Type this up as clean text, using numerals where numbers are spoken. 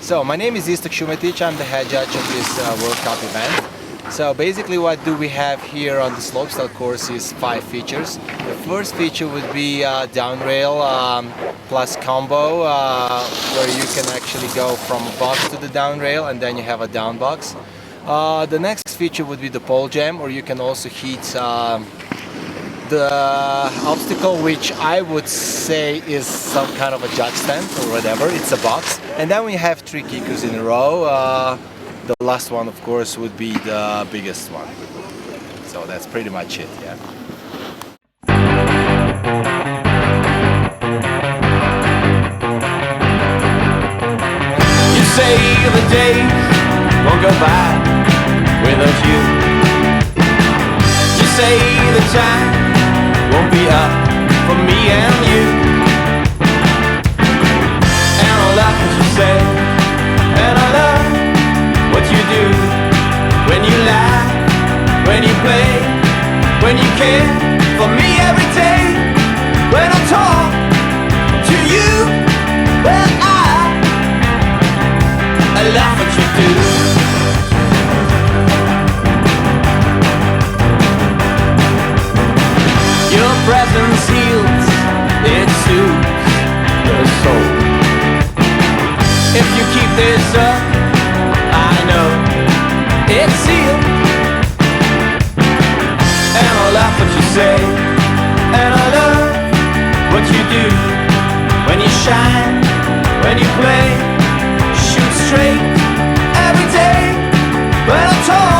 So my name is Iztok Sumatic. I'm the head judge of this World Cup event. So basically what do we have here on the slopestyle course is 5 features. The first feature would be down rail plus combo, where you can actually go from a box to the down rail and then you have a down box. The next feature would be the pole jam, or you can also hit the obstacle, which I would say is some kind of a judge stand or whatever. It's a box. And then we have 3 kickers in a row. The last one, of course, would be the biggest one. So that's pretty much it, yeah. You say the days won't go by without you. You say the time won't be up for me and you. And I love what you say, and I love what you do. When you laugh, when you play, when you care for me every day. When I talk to you, well I love what you do. Your presence heals, it soothes the soul. If you keep this up, I know it's sealed. And I love what you say, and I love what you do. When you shine, when you play, shoot straight every day. When I talk